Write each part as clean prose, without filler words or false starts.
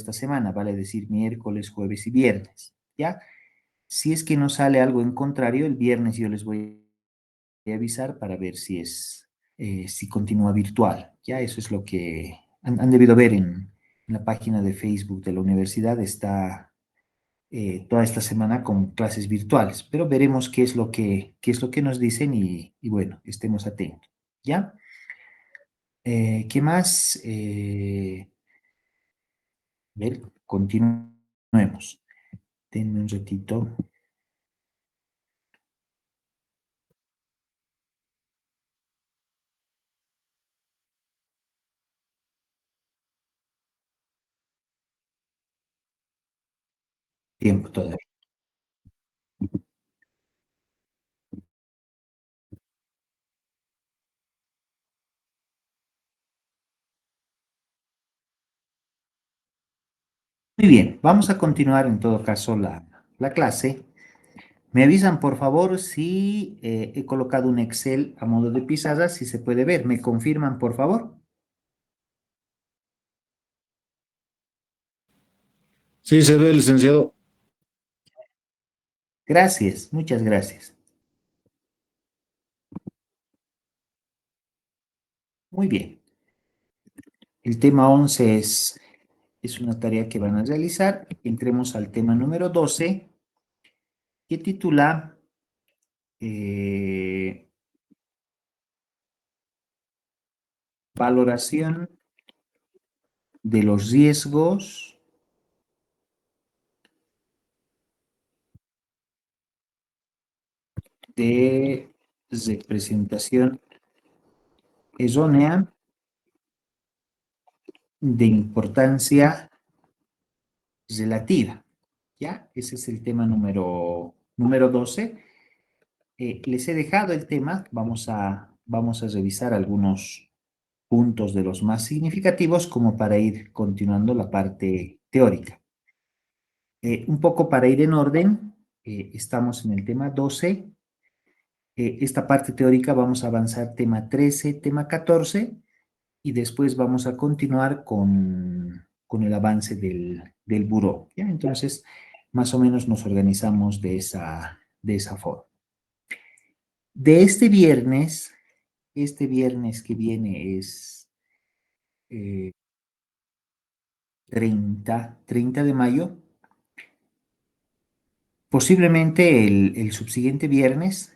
esta semana, vale decir miércoles, jueves y viernes, ¿ya? Si es que no sale algo en contrario, el viernes yo les voy a avisar para ver si continúa virtual, ¿ya? Eso es lo que han debido ver en la página de Facebook de la universidad, está toda esta semana con clases virtuales, pero veremos qué es lo que nos dicen y bueno, estemos atentos, ¿ya? ¿Qué más? Ver, continuemos. Denme un ratito. Tiempo todavía. Muy bien, vamos a continuar en todo caso la clase. Me avisan, por favor, si he colocado un Excel a modo de pizarra, si se puede ver. ¿Me confirman, por favor? Sí, se ve, licenciado. Gracias, muchas gracias. Muy bien. El tema 11 es una tarea que van a realizar. Entremos al tema número 12, que titula eh, Valoración de los riesgos de representación errónea de importancia relativa. ¿Ya? Ese es el tema número 12. Les he dejado el tema, vamos a revisar algunos puntos de los más significativos como para ir continuando la parte teórica. Un poco para ir en orden, estamos en el tema 12. Esta parte teórica vamos a avanzar tema 13, tema 14 y después vamos a continuar con el avance del buró. ¿Ya? Entonces, más o menos nos organizamos de esa forma. De este viernes que viene es eh, 30 de mayo, posiblemente el subsiguiente viernes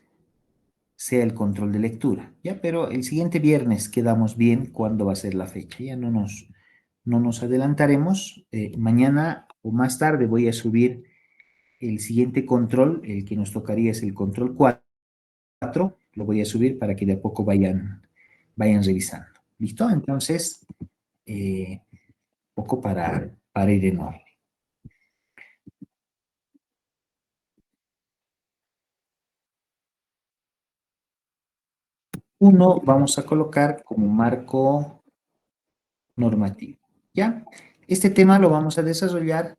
sea el control de lectura, ¿ya? Pero el siguiente viernes quedamos bien cuándo va a ser la fecha, ya no nos adelantaremos. Mañana o más tarde voy a subir el siguiente control, el que nos tocaría es el control 4, lo voy a subir para que de a poco vayan revisando. ¿Listo? Entonces, poco para ir en orden. Uno vamos a colocar como marco normativo, ¿ya? Este tema lo vamos a desarrollar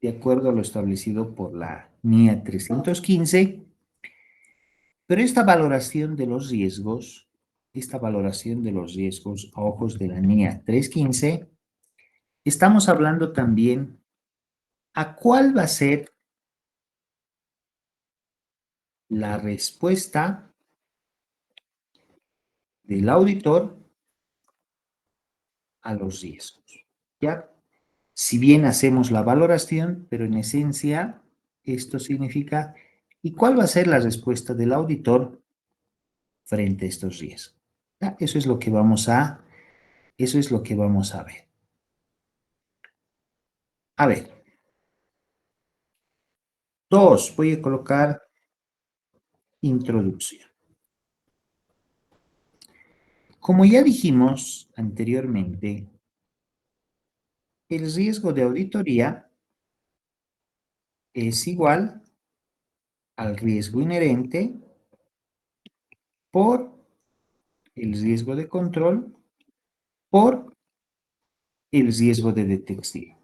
de acuerdo a lo establecido por la NIA 315, pero esta valoración de los riesgos a ojos de la NIA 315, estamos hablando también a cuál va a ser la respuesta del auditor a los riesgos, ¿ya? Si bien hacemos la valoración, pero en esencia esto significa, ¿y cuál va a ser la respuesta del auditor frente a estos riesgos? ¿Ya? Eso es lo que vamos a ver. A ver, dos, voy a colocar introducción. Como ya dijimos anteriormente, el riesgo de auditoría es igual al riesgo inherente por el riesgo de control por el riesgo de detección.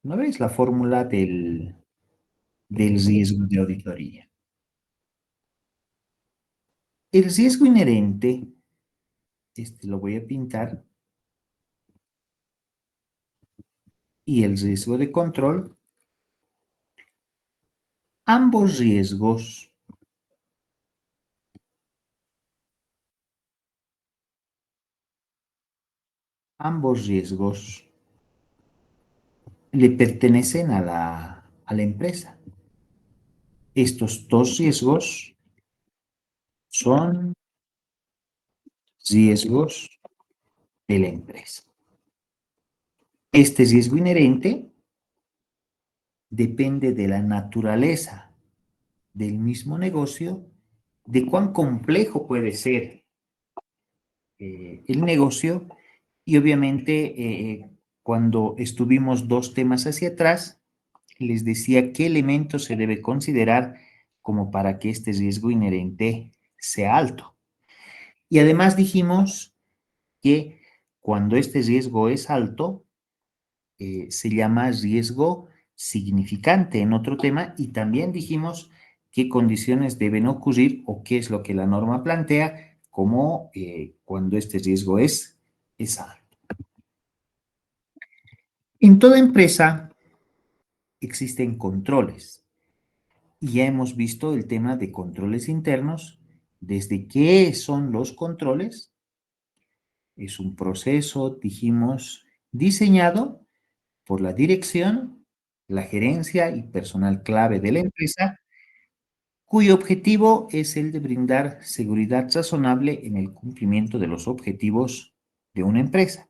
¿No ves la fórmula del riesgo de auditoría? El riesgo inherente, este lo voy a pintar, y el riesgo de control, ambos riesgos le pertenecen a la empresa. Estos dos riesgos son riesgos de la empresa. Este riesgo inherente depende de la naturaleza del mismo negocio, de cuán complejo puede ser el negocio y obviamente cuando estuvimos dos temas hacia atrás, les decía qué elementos se debe considerar como para que este riesgo inherente sea alto. Y además dijimos que cuando este riesgo es alto, se llama riesgo significante en otro tema y también dijimos qué condiciones deben ocurrir o qué es lo que la norma plantea como cuando este riesgo es alto. En toda empresa existen controles y ya hemos visto el tema de controles internos. ¿Desde qué son los controles? Es un proceso, dijimos, diseñado por la dirección, la gerencia y personal clave de la empresa, cuyo objetivo es el de brindar seguridad razonable en el cumplimiento de los objetivos de una empresa.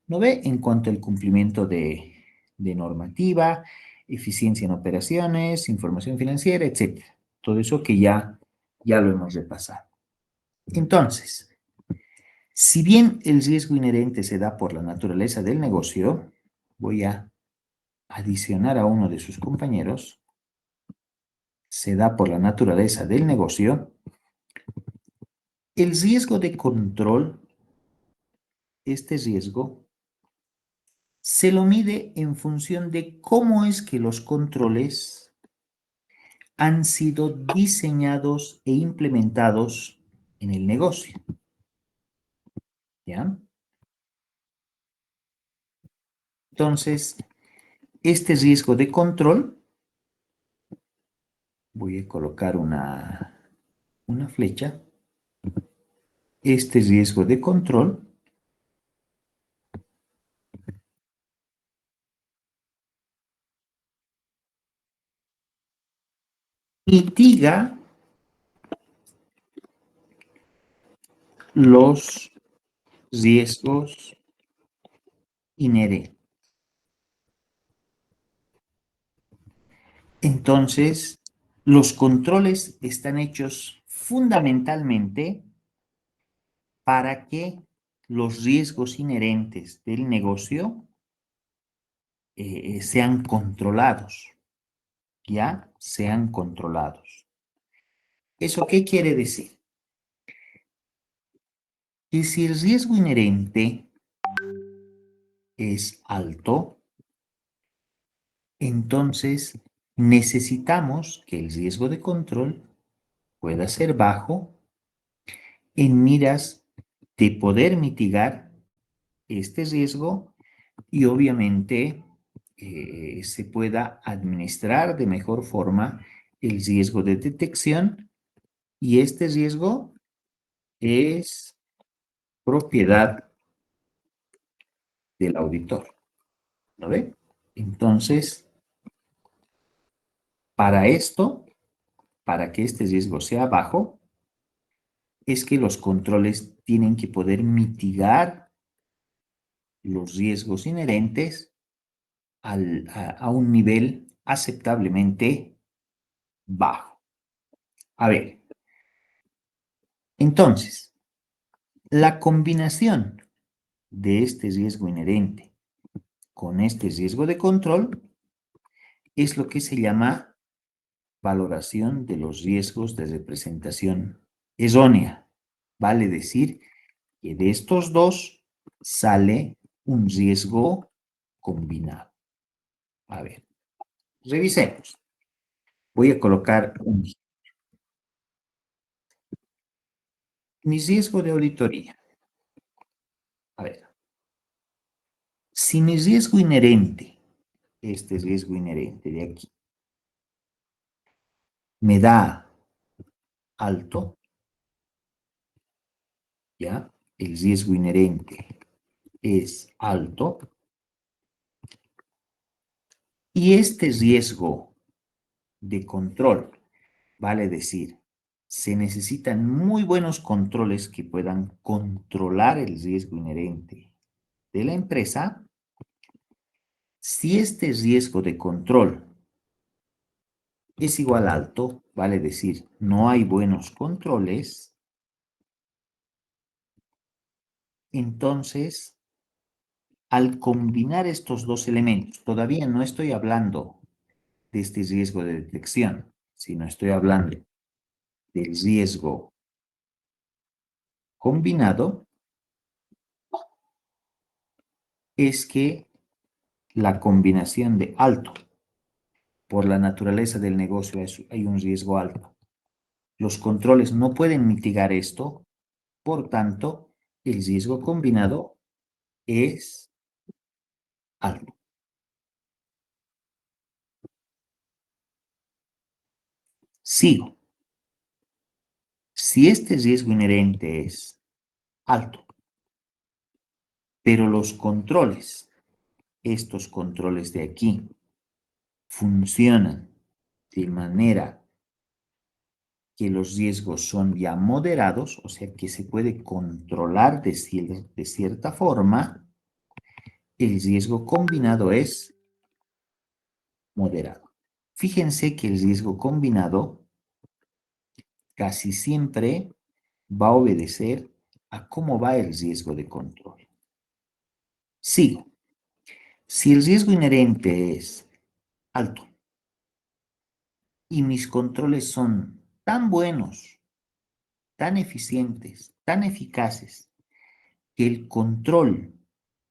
¿No ve? En cuanto al cumplimiento de normativa, eficiencia en operaciones, información financiera, etcétera. Todo eso que ya lo hemos repasado. Entonces, si bien el riesgo inherente se da por la naturaleza del negocio, voy a adicionar a uno de sus compañeros, se da por la naturaleza del negocio, el riesgo de control, este riesgo, se lo mide en función de cómo es que los controles han sido diseñados e implementados en el negocio. ¿Ya? Entonces, este riesgo de control, voy a colocar una flecha, este riesgo de control mitiga los riesgos inherentes. Entonces, los controles están hechos fundamentalmente para que los riesgos inherentes del negocio sean controlados, ¿ya? Sean controlados. ¿Eso qué quiere decir? Que si el riesgo inherente es alto, entonces necesitamos que el riesgo de control pueda ser bajo en miras de poder mitigar este riesgo y obviamente se pueda administrar de mejor forma el riesgo de detección y este riesgo es propiedad del auditor. ¿Lo ve? Entonces, para esto, para que este riesgo sea bajo, es que los controles tienen que poder mitigar los riesgos inherentes a un nivel aceptablemente bajo. A ver, entonces, la combinación de este riesgo inherente con este riesgo de control es lo que se llama valoración de los riesgos de representación errónea. Vale decir que de estos dos sale un riesgo combinado. A ver, revisemos. Voy a colocar mi riesgo de auditoría. A ver, si mi riesgo inherente este riesgo inherente de aquí me da alto, ¿ya? El riesgo inherente es alto, y este riesgo de control, vale decir, se necesitan muy buenos controles que puedan controlar el riesgo inherente de la empresa. Si este riesgo de control es igual a alto, vale decir, no hay buenos controles, entonces, al combinar estos dos elementos, todavía no estoy hablando de este riesgo de detección, sino estoy hablando del riesgo combinado, es que la combinación de alto, por la naturaleza del negocio, hay un riesgo alto. Los controles no pueden mitigar esto, por tanto, el riesgo combinado es alto. Sigo. Si este riesgo inherente es alto, pero los controles, estos controles de aquí, funcionan de manera que los riesgos son ya moderados, o sea que se puede controlar de cierta forma, el riesgo combinado es moderado. Fíjense que el riesgo combinado casi siempre va a obedecer a cómo va el riesgo de control. Sigo. Si el riesgo inherente es alto y mis controles son tan buenos, tan eficientes, tan eficaces, que el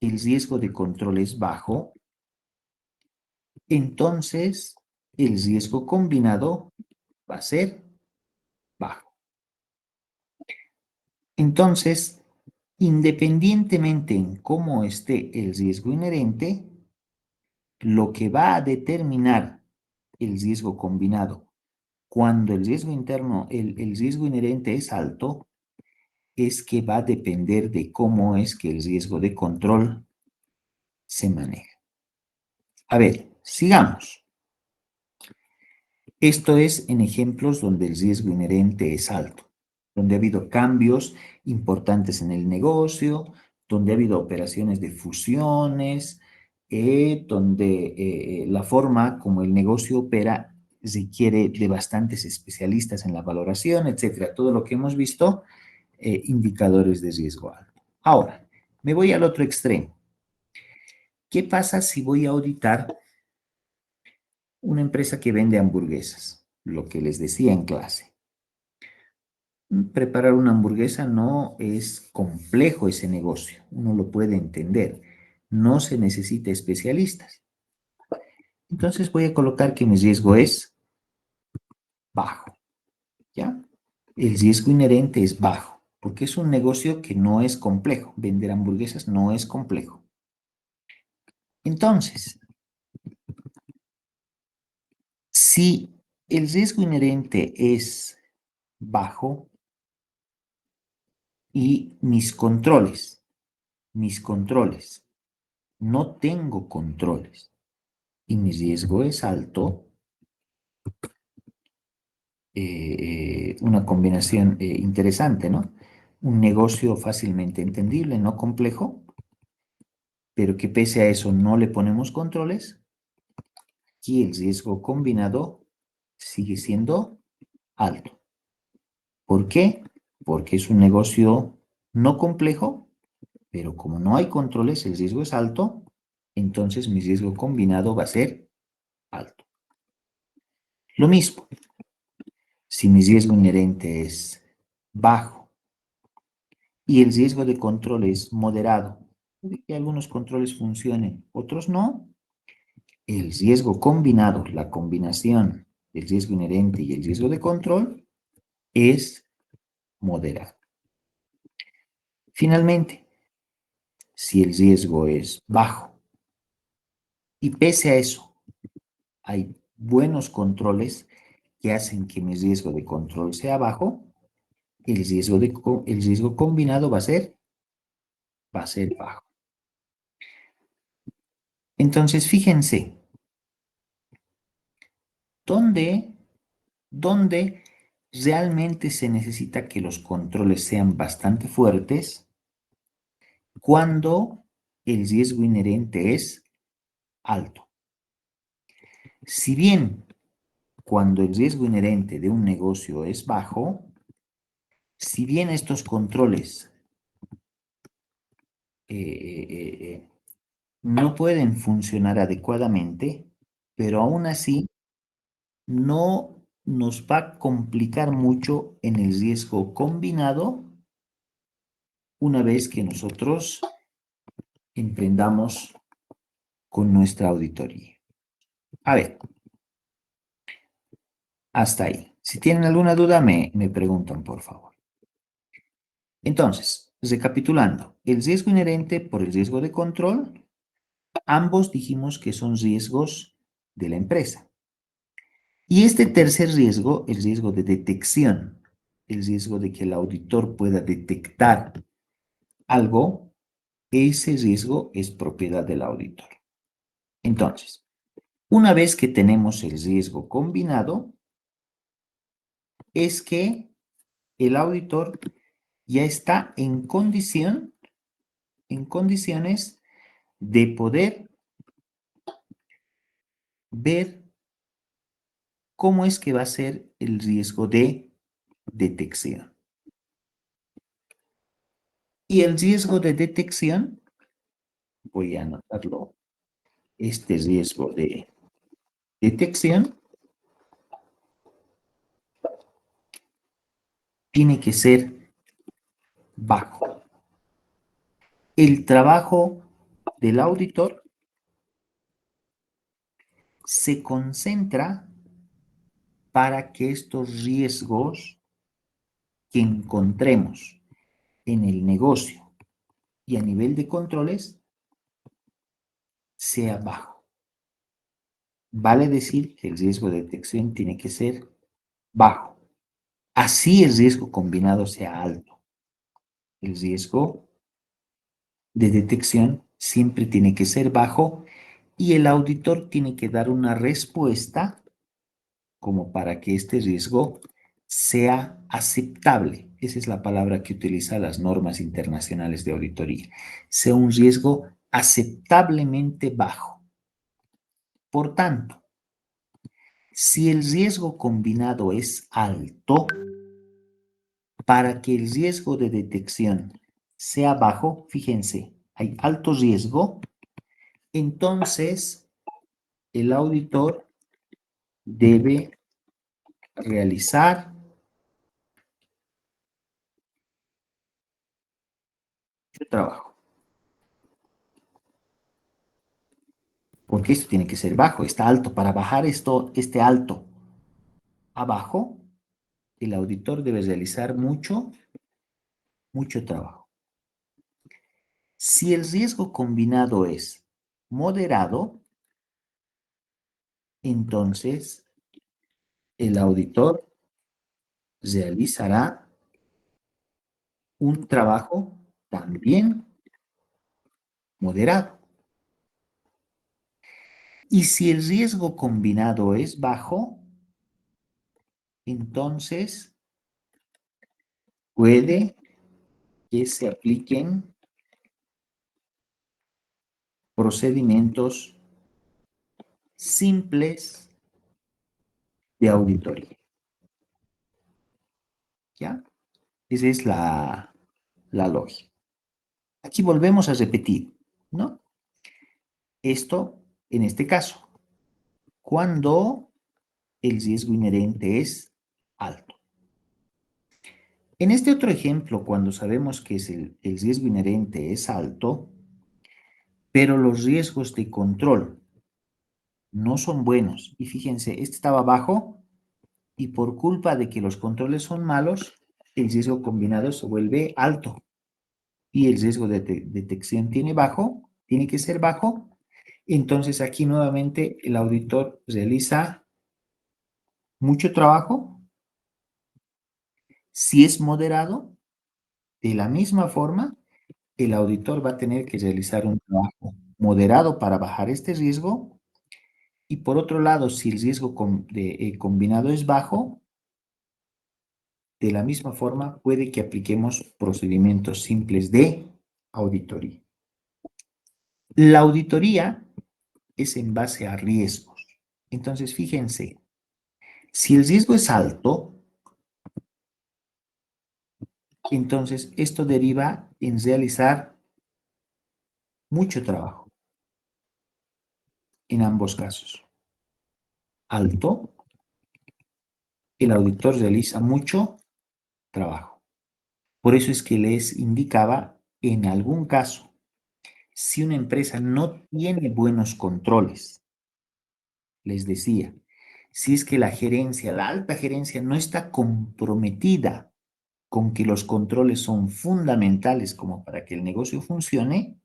riesgo de control es bajo, entonces el riesgo combinado va a ser bajo. Entonces, independientemente en cómo esté el riesgo inherente, lo que va a determinar el riesgo combinado cuando el riesgo interno, el riesgo inherente es alto, es que va a depender de cómo es que el riesgo de control se maneja. A ver, sigamos. Esto es en ejemplos donde el riesgo inherente es alto, donde ha habido cambios importantes en el negocio, donde ha habido operaciones de fusiones, donde la forma como el negocio opera requiere de bastantes especialistas en la valoración, etcétera. Todo lo que hemos visto, indicadores de riesgo alto. Ahora, me voy al otro extremo. ¿Qué pasa si voy a auditar una empresa que vende hamburguesas? Lo que les decía en clase. Preparar una hamburguesa no es complejo ese negocio, uno lo puede entender. No se necesita especialistas. Entonces voy a colocar que mi riesgo es bajo, ¿ya? El riesgo inherente es bajo, porque es un negocio que no es complejo. Vender hamburguesas no es complejo. Entonces, si el riesgo inherente es bajo y mis controles, no tengo controles y mi riesgo es alto, una combinación interesante, ¿no? Un negocio fácilmente entendible, no complejo, pero que pese a eso no le ponemos controles, y el riesgo combinado sigue siendo alto. ¿Por qué? Porque es un negocio no complejo, pero como no hay controles, el riesgo es alto, entonces mi riesgo combinado va a ser alto. Lo mismo, si mi riesgo inherente es bajo y el riesgo de control es moderado, puede que algunos controles funcionen, otros no, el riesgo combinado, la combinación del riesgo inherente y el riesgo de control es moderado. Finalmente, si el riesgo es bajo Y pese a eso, hay buenos controles que hacen que mi riesgo de control sea bajo. El riesgo combinado va a ser bajo. Entonces, fíjense, ¿dónde, dónde realmente se necesita que los controles sean bastante fuertes? Cuando el riesgo inherente es alto. Si bien cuando el riesgo inherente de un negocio es bajo, si bien estos controles no pueden funcionar adecuadamente, pero aún así no nos va a complicar mucho en el riesgo combinado una vez que nosotros emprendamos con nuestra auditoría. A ver, hasta ahí. Si tienen alguna duda, me preguntan, por favor. Entonces, recapitulando, el riesgo inherente por el riesgo de control, ambos dijimos que son riesgos de la empresa. Y este tercer riesgo, el riesgo de detección, el riesgo de que el auditor pueda detectar algo, ese riesgo es propiedad del auditor. Entonces, una vez que tenemos el riesgo combinado, es que el auditor ya está en condiciones de poder ver cómo es que va a ser el riesgo de detección. Y el riesgo de detección, voy a anotarlo, este riesgo de detección tiene que ser bajo. El trabajo del auditor se concentra para que estos riesgos que encontremos en el negocio y a nivel de controles sea bajo. Vale decir que el riesgo de detección tiene que ser bajo. Así el riesgo combinado sea alto. El riesgo de detección siempre tiene que ser bajo y el auditor tiene que dar una respuesta como para que este riesgo sea aceptable. Esa es la palabra que utilizan las normas internacionales de auditoría. Sea un riesgo aceptablemente bajo. Por tanto, si el riesgo combinado es alto, para que el riesgo de detección sea bajo, fíjense, hay alto riesgo, entonces el auditor debe realizar el trabajo. Porque esto tiene que ser bajo, está alto. Para bajar este alto abajo, el auditor debe realizar mucho trabajo. Si el riesgo combinado es moderado, entonces el auditor realizará un trabajo también moderado. Y si el riesgo combinado es bajo, entonces puede que se apliquen procedimientos simples de auditoría. ¿Ya? Esa es la lógica. Aquí volvemos a repetir, ¿no? Esto, en este caso, cuando el riesgo inherente es alto. En este otro ejemplo, cuando sabemos que el riesgo inherente es alto, pero los riesgos de control no son buenos, y fíjense, este estaba bajo, y por culpa de que los controles son malos, el riesgo combinado se vuelve alto, y el riesgo de detección tiene que ser bajo, Entonces aquí nuevamente el auditor realiza mucho trabajo. Si es moderado, de la misma forma, el auditor va a tener que realizar un trabajo moderado para bajar este riesgo. Y por otro lado, si el riesgo combinado es bajo, de la misma forma puede que apliquemos procedimientos simples de auditoría. La auditoría es en base a riesgos. Entonces, fíjense, si el riesgo es alto, entonces esto deriva en realizar mucho trabajo en ambos casos. Alto, el auditor realiza mucho trabajo. Por eso es que les indicaba, en algún caso, si una empresa no tiene buenos controles, les decía, si es que la gerencia, la alta gerencia no está comprometida con que los controles son fundamentales como para que el negocio funcione,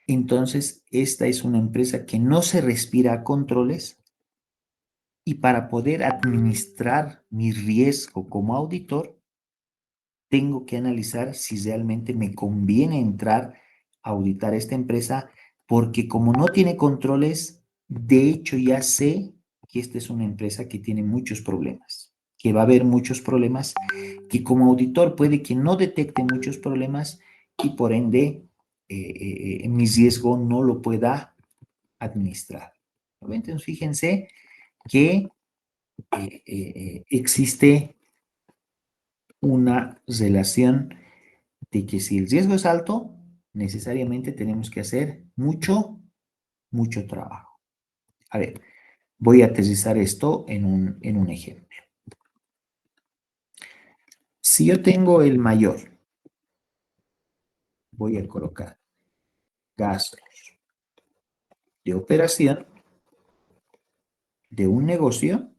entonces esta es una empresa que no se respira a controles y para poder administrar mi riesgo como auditor, tengo que analizar si realmente me conviene entrar a auditar esta empresa, porque como no tiene controles, de hecho ya sé que esta es una empresa que tiene muchos problemas, que va a haber muchos problemas, que como auditor puede que no detecte muchos problemas y por ende mi riesgo no lo pueda administrar. Entonces fíjense que existe una relación de que si el riesgo es alto, necesariamente tenemos que hacer mucho trabajo. A ver, voy a aterrizar esto en un ejemplo. Si yo tengo el mayor, voy a colocar gastos de operación de un negocio,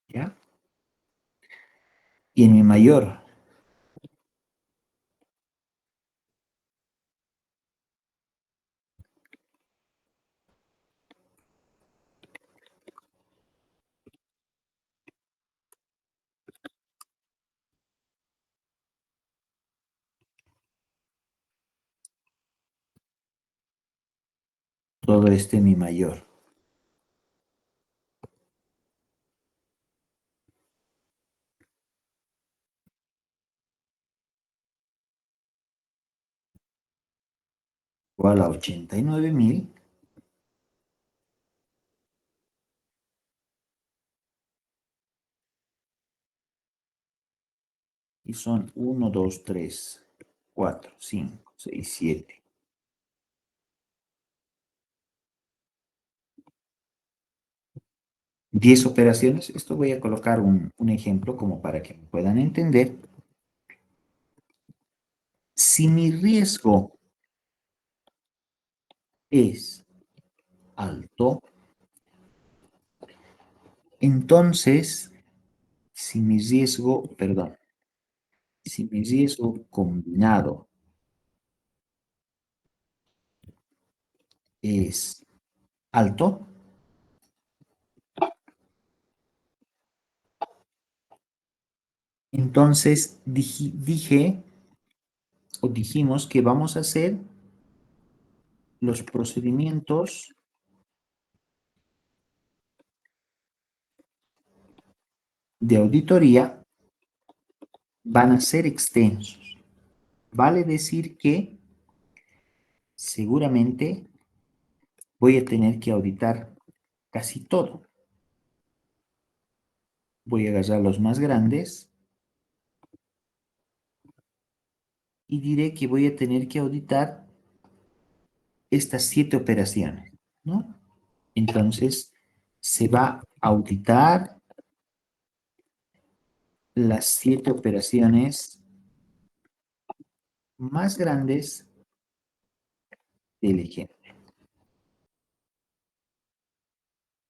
¿ya? Y en mi mayor, todo este mi mayor, igual a 89,000, y son 1, 2, 3, 4, 5, 6, 7. 10 operaciones. Esto voy a colocar un ejemplo como para que me puedan entender. Si mi riesgo es alto, entonces, si mi riesgo, perdón, si mi riesgo combinado es alto, entonces dije o dijimos que vamos a hacer los procedimientos de auditoría van a ser extensos. Vale decir que seguramente voy a tener que auditar casi todo. Voy a agarrar los más grandes y diré que voy a tener que auditar estas 7 operaciones, ¿no? Entonces, se va a auditar las 7 operaciones más grandes del ejemplo.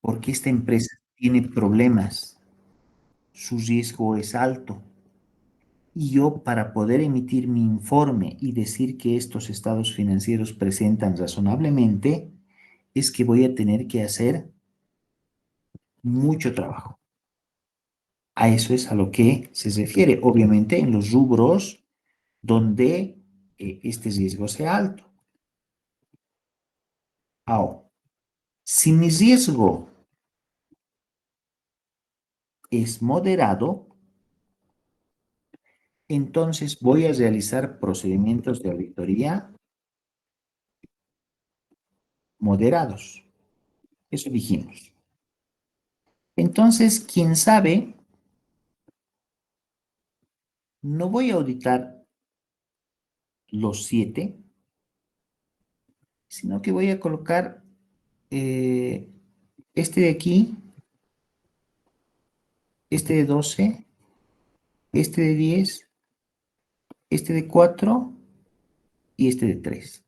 Porque esta empresa tiene problemas, su riesgo es alto. Y yo, para poder emitir mi informe y decir que estos estados financieros presentan razonablemente, es que voy a tener que hacer mucho trabajo. A eso es a lo que se refiere, obviamente, en los rubros donde este riesgo sea alto. Ahora, si mi riesgo es moderado, entonces voy a realizar procedimientos de auditoría moderados. Eso dijimos. Entonces, quién sabe, no voy a auditar los 7, sino que voy a colocar eh, este de aquí, este de 12, este de 10, este de 4 y este de 3.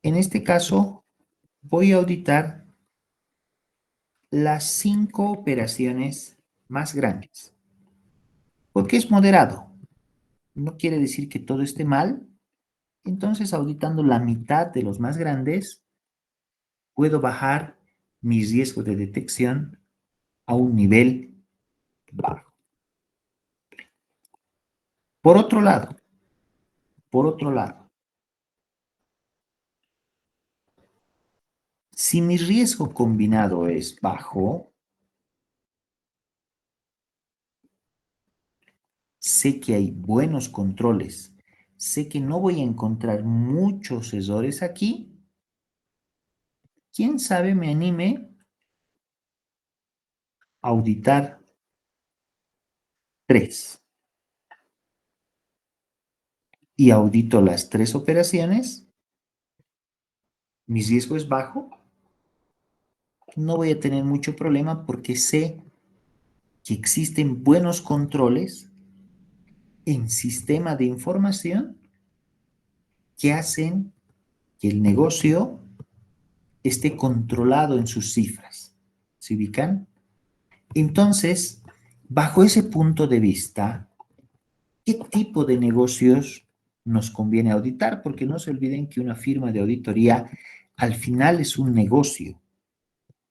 En este caso, voy a auditar las 5 operaciones más grandes. ¿Por qué es moderado? No quiere decir que todo esté mal. Entonces, auditando la mitad de los más grandes, puedo bajar mi riesgo de detección a un nivel bajo. Por otro lado, por otro lado, si mi riesgo combinado es bajo, sé que hay buenos controles, sé que no voy a encontrar muchos errores aquí, quién sabe me anime a auditar 3 y audito las 3 operaciones, mi riesgo es bajo, no voy a tener mucho problema porque sé que existen buenos controles en sistema de información que hacen que el negocio esté controlado en sus cifras. ¿Se ubican? Entonces, bajo ese punto de vista, ¿qué tipo de negocios nos conviene auditar? Porque no se olviden que una firma de auditoría al final es un negocio,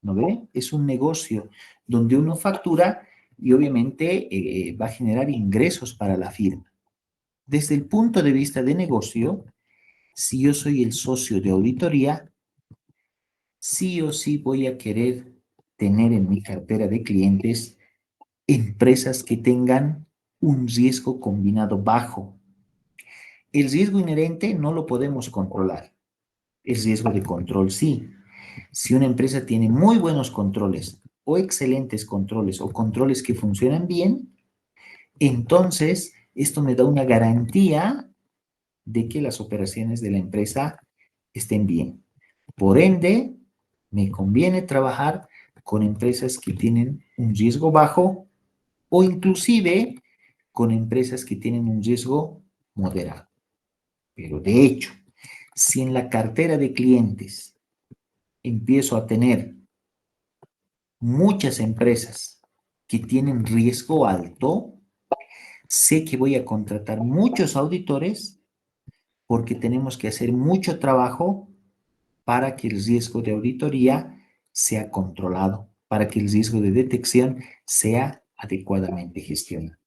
¿no ve? Es un negocio donde uno factura y obviamente va a generar ingresos para la firma. Desde el punto de vista de negocio, si yo soy el socio de auditoría, sí o sí voy a querer tener en mi cartera de clientes empresas que tengan un riesgo combinado bajo. El riesgo inherente no lo podemos controlar. El riesgo de control sí. Si una empresa tiene muy buenos controles o excelentes controles o controles que funcionan bien, entonces esto me da una garantía de que las operaciones de la empresa estén bien. Por ende, me conviene trabajar con empresas que tienen un riesgo bajo o inclusive con empresas que tienen un riesgo moderado. Pero de hecho, si en la cartera de clientes empiezo a tener muchas empresas que tienen riesgo alto, sé que voy a contratar muchos auditores porque tenemos que hacer mucho trabajo para que el riesgo de auditoría sea controlado, para que el riesgo de detección sea adecuadamente gestionado.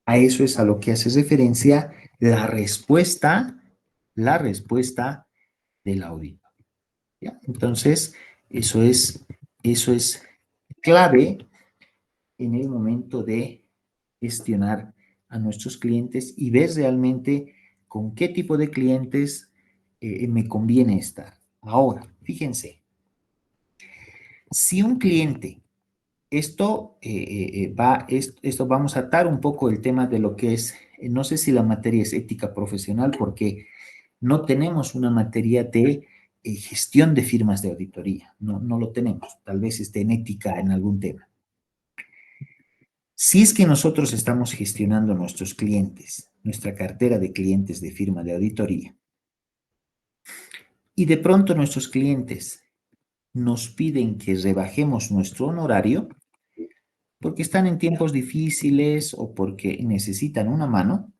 A eso es a lo que hace referencia la respuesta del audito. ¿Ya? Entonces, eso es clave en el momento de gestionar a nuestros clientes y ver realmente con qué tipo de clientes me conviene estar. Ahora, fíjense, si un cliente, esto vamos a atar un poco el tema de lo que es, no sé si la materia es ética profesional, porque no tenemos una materia de gestión de firmas de auditoría, no lo tenemos, tal vez esté en ética en algún tema. Si es que nosotros estamos gestionando nuestros clientes, nuestra cartera de clientes de firma de auditoría, y de pronto nuestros clientes nos piden que rebajemos nuestro honorario porque están en tiempos difíciles o porque necesitan una mano,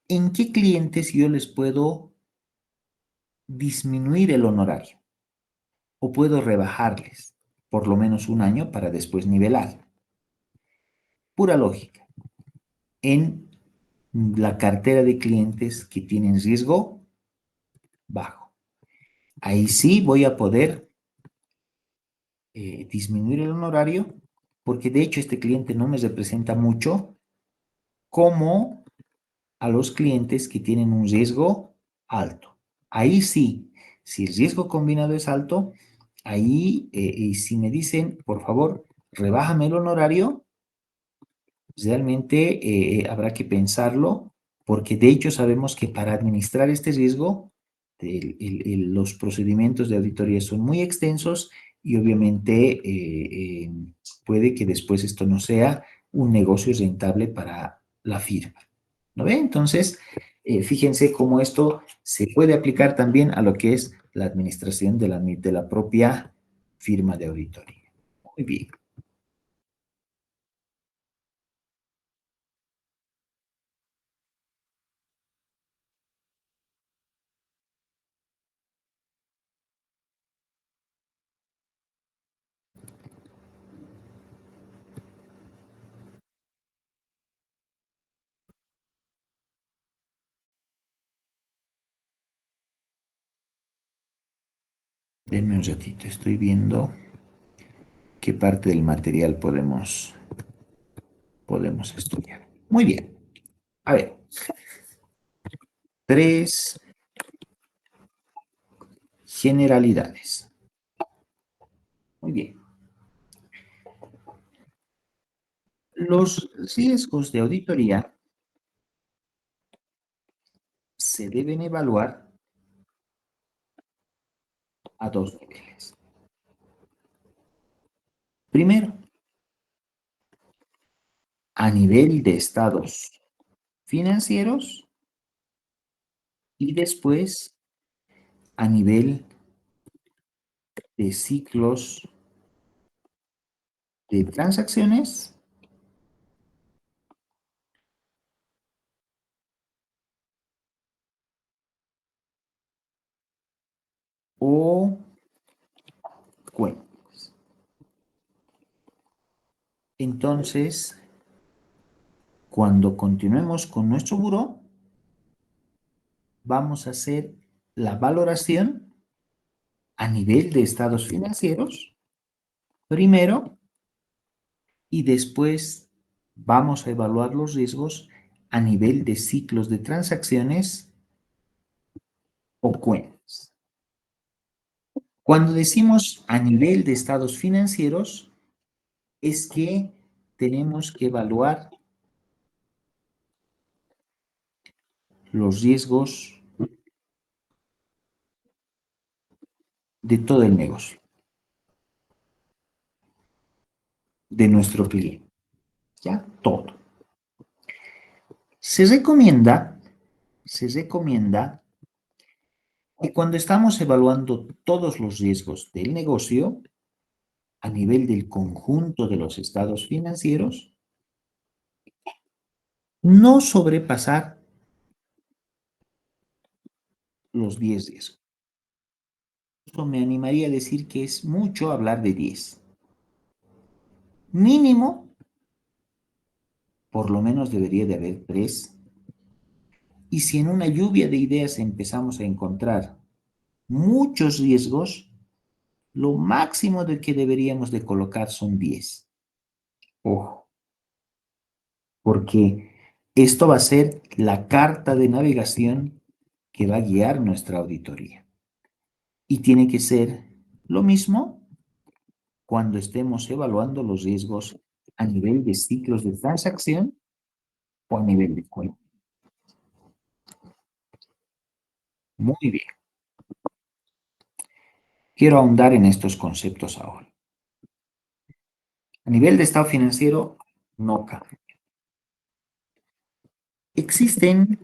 ¿en qué clientes yo les puedo disminuir el honorario? O puedo rebajarles por lo menos un año para después nivelar. Pura lógica. En la cartera de clientes que tienen riesgo bajo. Ahí sí voy a poder disminuir el honorario porque de hecho este cliente no me representa mucho como a los clientes que tienen un riesgo alto. Ahí sí, si el riesgo combinado es alto, ahí si me dicen, por favor, rebájame el honorario, realmente habrá que pensarlo, porque de hecho sabemos que para administrar este riesgo, los procedimientos de auditoría son muy extensos y obviamente puede que después esto no sea un negocio rentable para la firma. ¿No ve? Entonces, fíjense cómo esto se puede aplicar también a lo que es la administración de la propia firma de auditoría. Muy bien. Denme un ratito, estoy viendo qué parte del material podemos estudiar. Muy bien. A ver, tres generalidades. Muy bien. Los riesgos de auditoría se deben evaluar a dos niveles. Primero, a nivel de estados financieros y después a nivel de ciclos de transacciones o cuentas. Entonces, cuando continuemos con nuestro buró, vamos a hacer la valoración a nivel de estados financieros primero y después vamos a evaluar los riesgos a nivel de ciclos de transacciones o cuentas. Cuando decimos a nivel de estados financieros, es que tenemos que evaluar los riesgos de todo el negocio, de nuestro cliente, ¿ya? Todo. Se recomienda, se recomienda que cuando estamos evaluando todos los riesgos del negocio a nivel del conjunto de los estados financieros, no sobrepasar los 10 riesgos. Esto me animaría a decir que es mucho hablar de 10. Mínimo, por lo menos debería de haber 3. Y si en una lluvia de ideas empezamos a encontrar muchos riesgos, lo máximo de que deberíamos de colocar son 10. Ojo, porque esto va a ser la carta de navegación que va a guiar nuestra auditoría. Y tiene que ser lo mismo cuando estemos evaluando los riesgos a nivel de ciclos de transacción o a nivel de cuenta. Muy bien. Quiero ahondar en estos conceptos ahora. A nivel de estado financiero, no cabe. Existen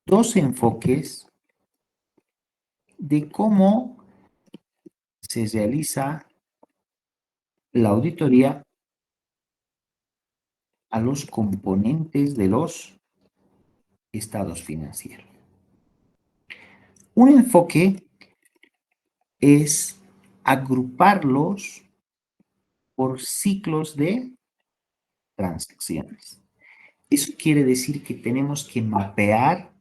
dos enfoques de cómo se realiza la auditoría a los componentes de los estados financieros. Un enfoque es agruparlos por ciclos de transacciones. Eso quiere decir que tenemos que mapear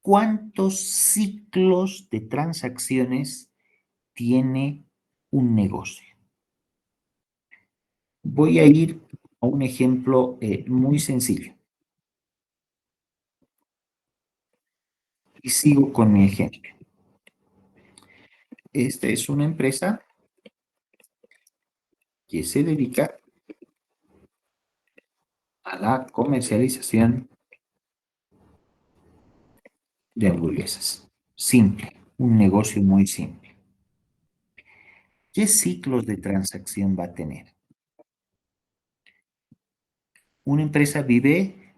cuántos ciclos de transacciones tiene un negocio. Voy a ir a un ejemplo muy sencillo. Y sigo con mi ejemplo. Esta es una empresa que se dedica a la comercialización de hamburguesas. Simple, un negocio muy simple. ¿Qué ciclos de transacción va a tener? Una empresa vive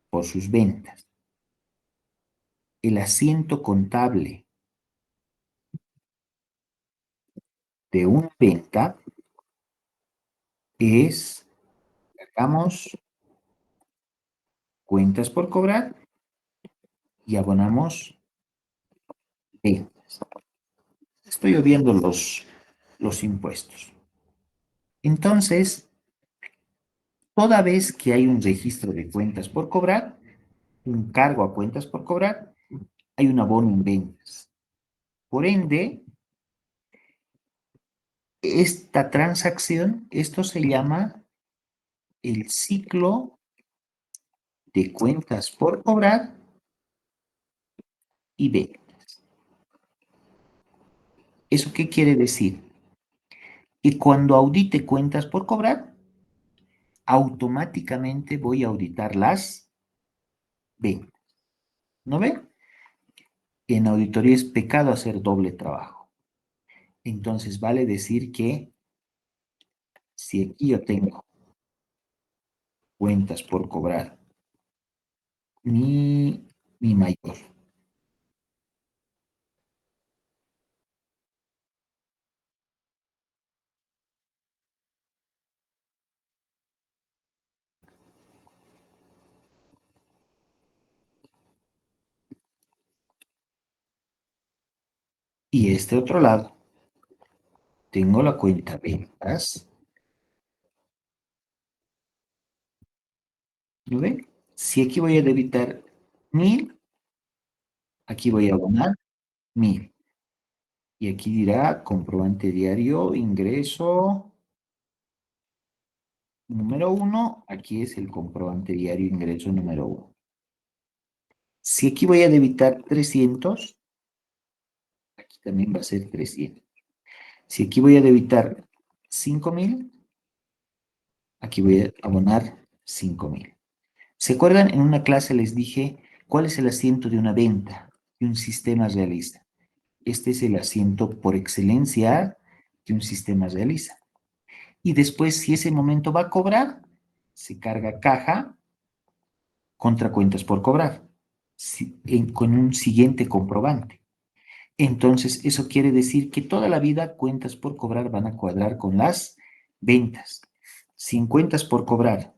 por sus ventas. El asiento contable de una venta es, sacamos cuentas por cobrar y abonamos ventas. Estoy obviando los impuestos. Entonces, toda vez que hay un registro de cuentas por cobrar, un cargo a cuentas por cobrar, hay un abono en ventas. Por ende, esta transacción, esto se llama el ciclo de cuentas por cobrar y ventas. ¿Eso qué quiere decir? Que cuando audite cuentas por cobrar, automáticamente voy a auditar las ventas. ¿No ve? En auditoría es pecado hacer doble trabajo. Entonces vale decir que si aquí yo tengo cuentas por cobrar, mi mayor, y este otro lado, tengo la cuenta ventas, ¿no ve? Si aquí voy a debitar 1000, aquí voy a abonar 1000. Y aquí dirá comprobante diario, ingreso número 1, aquí es el comprobante diario, ingreso número 1. Si aquí voy a debitar 300, aquí también va a ser 300. Si aquí voy a debitar 5000, aquí voy a abonar 5000. ¿Se acuerdan? En una clase les dije cuál es el asiento de una venta de un sistema realista. Este es el asiento por excelencia que un sistema realiza. Y después, si ese momento va a cobrar, se carga caja contra cuentas por cobrar, con un siguiente comprobante. Entonces, eso quiere decir que toda la vida cuentas por cobrar van a cuadrar con las ventas. Sin cuentas por cobrar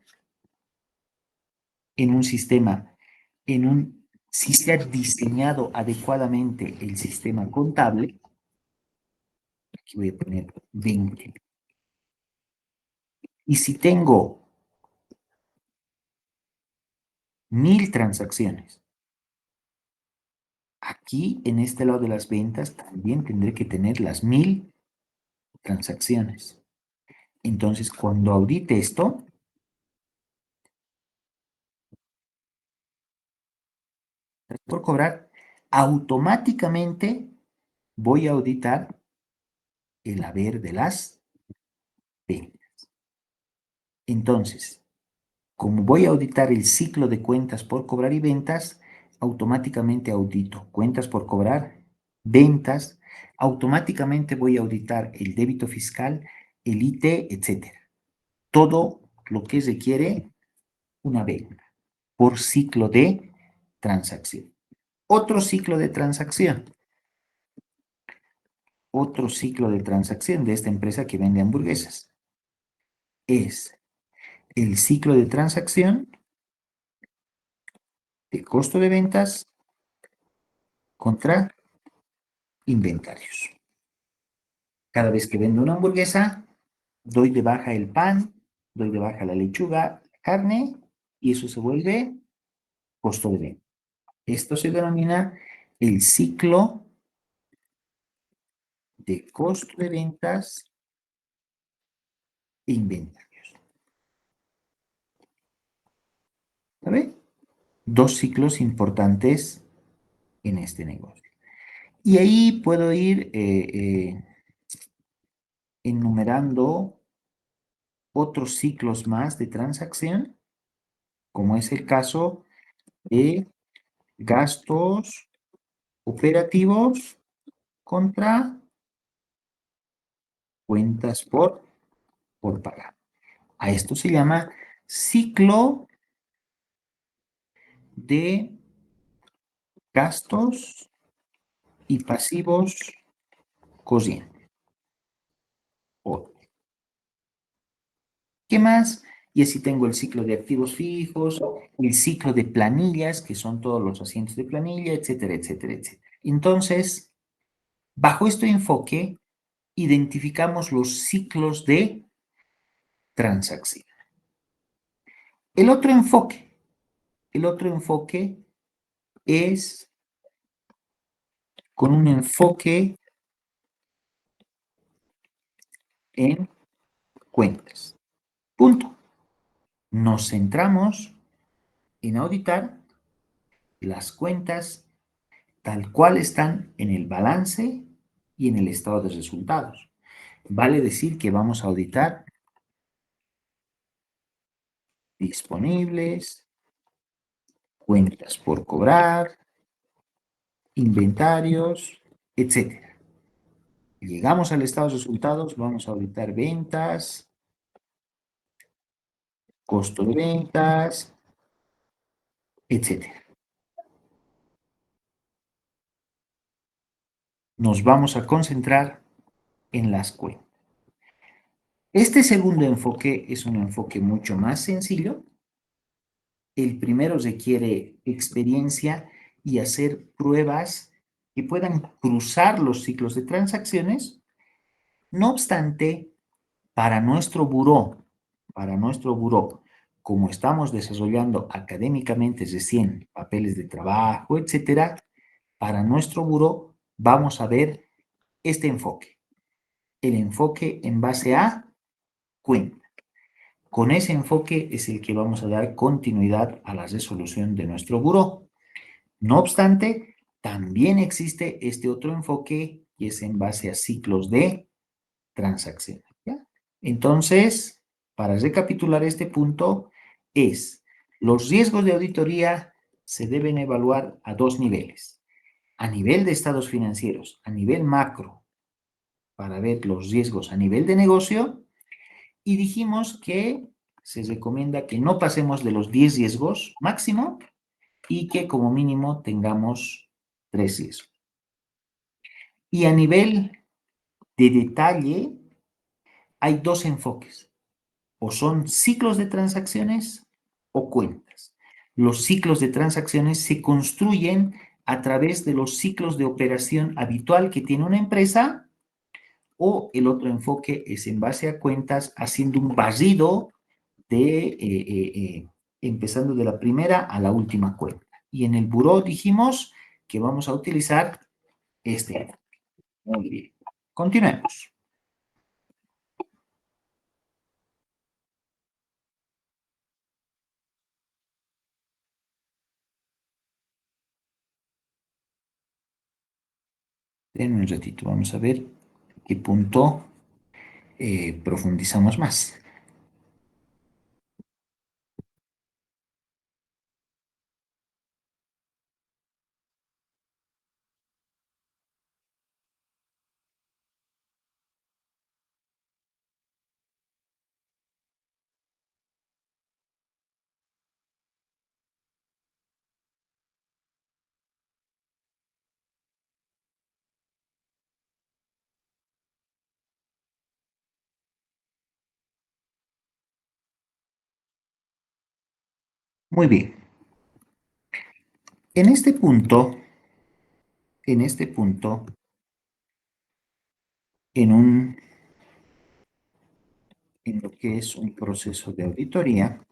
en un sistema, si se ha diseñado adecuadamente el sistema contable, aquí voy a poner 20. Y si tengo 1000 transacciones, aquí en este lado de las ventas también tendré que tener las 1000 transacciones. Entonces, cuando audite esto, por cobrar, automáticamente voy a auditar el haber de las ventas. Entonces, como voy a auditar el ciclo de cuentas por cobrar y ventas, automáticamente audito cuentas por cobrar, ventas, automáticamente voy a auditar el débito fiscal, el IT, etcétera. Todo lo que requiere una venta por ciclo de transacción. Otro ciclo de transacción. Otro ciclo de transacción de esta empresa que vende hamburguesas es el ciclo de transacción de costo de ventas contra inventarios. Cada vez que vendo una hamburguesa, doy de baja el pan, doy de baja la lechuga, la carne, y eso se vuelve costo de venta. Esto se denomina el ciclo de costo de ventas e inventarios. ¿Sabe? Dos ciclos importantes en este negocio. Y ahí puedo ir enumerando otros ciclos más de transacción, como es el caso de gastos operativos contra cuentas por pagar. A esto se llama ciclo de gastos y pasivos corrientes. ¿Qué más? Y así tengo el ciclo de activos fijos, el ciclo de planillas, que son todos los asientos de planilla, etcétera, etcétera, etcétera. Entonces, bajo este enfoque, identificamos los ciclos de transacción. El el otro enfoque es con un enfoque en cuentas. Punto. Nos centramos en auditar las cuentas tal cual están en el balance y en el estado de resultados. Vale decir que vamos a auditar disponibles, cuentas por cobrar, inventarios, etcétera. Llegamos al estado de resultados, vamos a auditar ventas, costo de ventas, etcétera. Nos vamos a concentrar en las cuentas. Este segundo enfoque es un enfoque mucho más sencillo. El primero requiere experiencia y hacer pruebas que puedan cruzar los ciclos de transacciones. No obstante, para nuestro buró, como estamos desarrollando académicamente recién papeles de trabajo, etcétera, para nuestro buró vamos a ver este enfoque, el enfoque en base a cuenta. Con ese enfoque es el que vamos a dar continuidad a la resolución de nuestro buró. No obstante, también existe este otro enfoque que es en base a ciclos de transacción. ¿Ya? Entonces, para recapitular este punto, es los riesgos de auditoría se deben evaluar a dos niveles. A nivel de estados financieros, a nivel macro, para ver los riesgos a nivel de negocio, y dijimos que se recomienda que no pasemos de los 10 riesgos máximo y que como mínimo tengamos 3 riesgos. Y a nivel de detalle, hay dos enfoques. O son ciclos de transacciones o cuentas. Los ciclos de transacciones se construyen a través de los ciclos de operación habitual que tiene una empresa, o el otro enfoque es en base a cuentas, haciendo un barrido de, empezando de la primera a la última cuenta. Y en el buró dijimos que vamos a utilizar este. Muy bien. Continuemos. Denme un ratito, vamos a ver qué punto profundizamos más. Muy bien. En este punto, en este punto, en un, en lo que es un proceso de auditoría,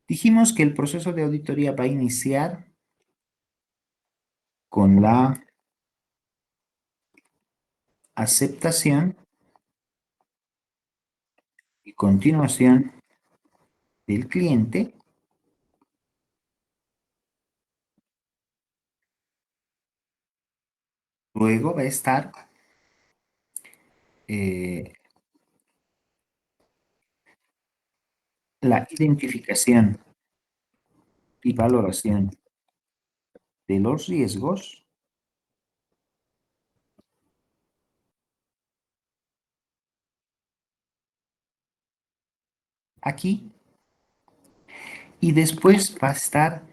dijimos que el proceso de auditoría va a iniciar con la aceptación y continuación del cliente. Luego va a estar eh, la identificación y valoración de los riesgos. Aquí. Y después va a estar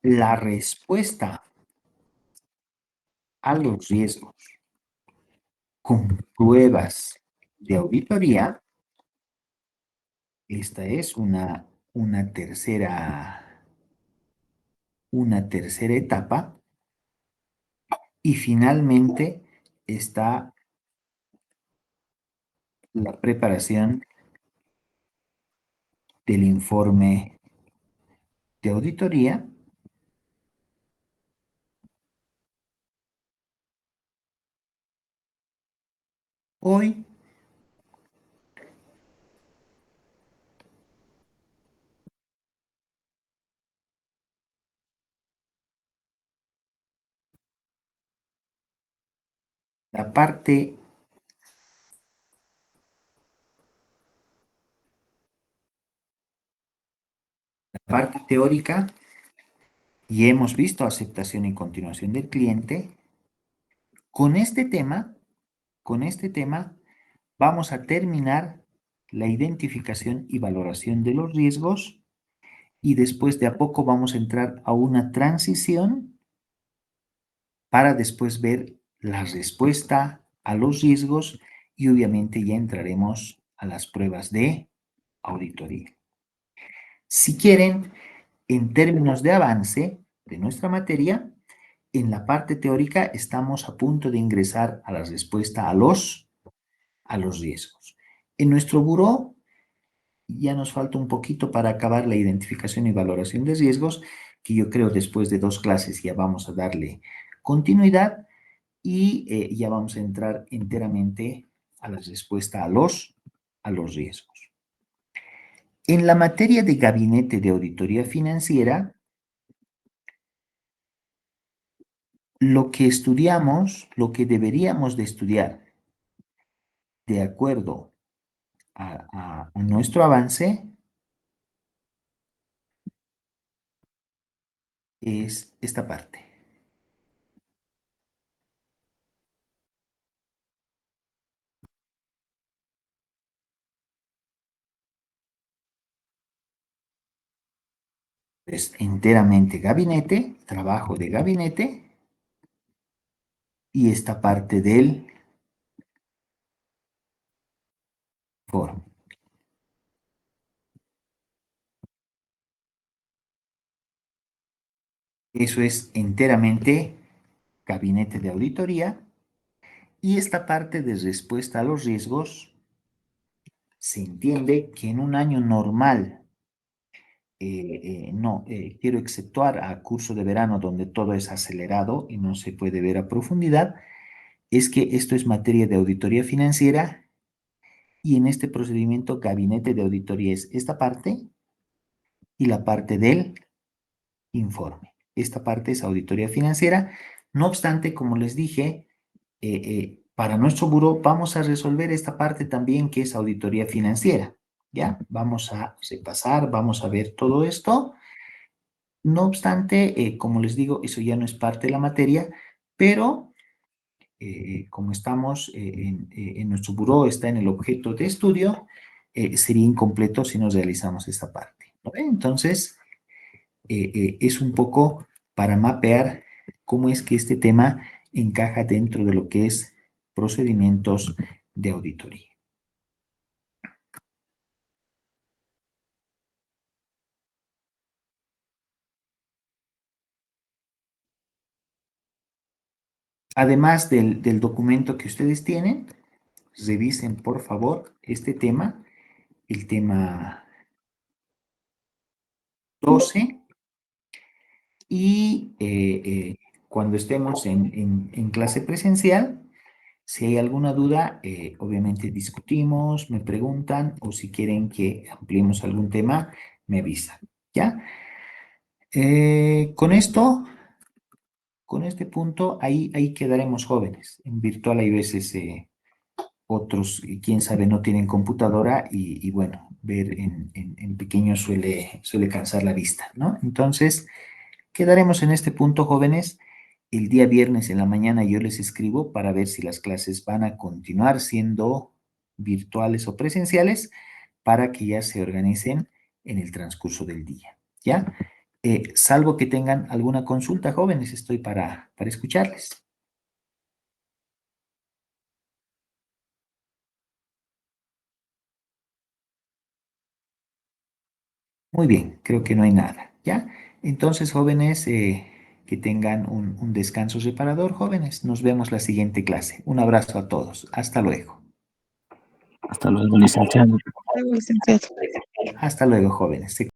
la respuesta a los riesgos con pruebas de auditoría. Esta es una tercera etapa. Y finalmente está la preparación del informe de auditoría. Hoy la parte teórica, y hemos visto aceptación y continuación del cliente. Con este tema, vamos a terminar la identificación y valoración de los riesgos y después de a poco vamos a entrar a una transición para después ver la respuesta a los riesgos y obviamente ya entraremos a las pruebas de auditoría. Si quieren, en términos de avance de nuestra materia, en la parte teórica estamos a punto de ingresar a la respuesta a los riesgos. En nuestro buró ya nos falta un poquito para acabar la identificación y valoración de riesgos, que yo creo después de 2 clases ya vamos a darle continuidad y ya vamos a entrar enteramente a la respuesta a los riesgos. En la materia de gabinete de auditoría financiera, lo que estudiamos, lo que deberíamos de estudiar de acuerdo a nuestro avance es esta parte. Es enteramente gabinete, trabajo de gabinete y esta parte del foro. Eso es enteramente gabinete de auditoría y esta parte de respuesta a los riesgos se entiende que en un año normal, no, quiero exceptuar a curso de verano donde todo es acelerado y no se puede ver a profundidad, es que esto es materia de auditoría financiera y en este procedimiento gabinete de auditoría es esta parte y la parte del informe. Esta parte es auditoría financiera. No obstante, como les dije, para nuestro buró vamos a resolver esta parte también que es auditoría financiera. ¿Ya? Vamos a repasar, vamos a ver todo esto. No obstante, como les digo, eso ya no es parte de la materia, pero como estamos en nuestro buró, está en el objeto de estudio, sería incompleto si no realizamos esta parte. ¿No? Entonces, es un poco para mapear cómo es que este tema encaja dentro de lo que es procedimientos de auditoría. Además del documento que ustedes tienen, revisen por favor este tema, el tema 12, y cuando estemos en clase presencial, si hay alguna duda, obviamente discutimos, me preguntan, o si quieren que ampliemos algún tema, me avisan, ¿ya? Con esto, con este punto, ahí quedaremos jóvenes. En virtual hay veces otros, quién sabe, no tienen computadora y bueno, ver en pequeño suele cansar la vista, ¿no? Entonces, quedaremos en este punto, jóvenes. El día viernes en la mañana yo les escribo para ver si las clases van a continuar siendo virtuales o presenciales, para que ya se organicen en el transcurso del día, ¿ya? Salvo que tengan alguna consulta, jóvenes, estoy para escucharles. Muy bien, creo que no hay nada, ¿ya? Entonces, jóvenes, que tengan un descanso reparador, jóvenes. Nos vemos la siguiente clase. Un abrazo a todos. Hasta luego. Hasta luego, licenciado. Luego, licenciado. Hasta luego, jóvenes.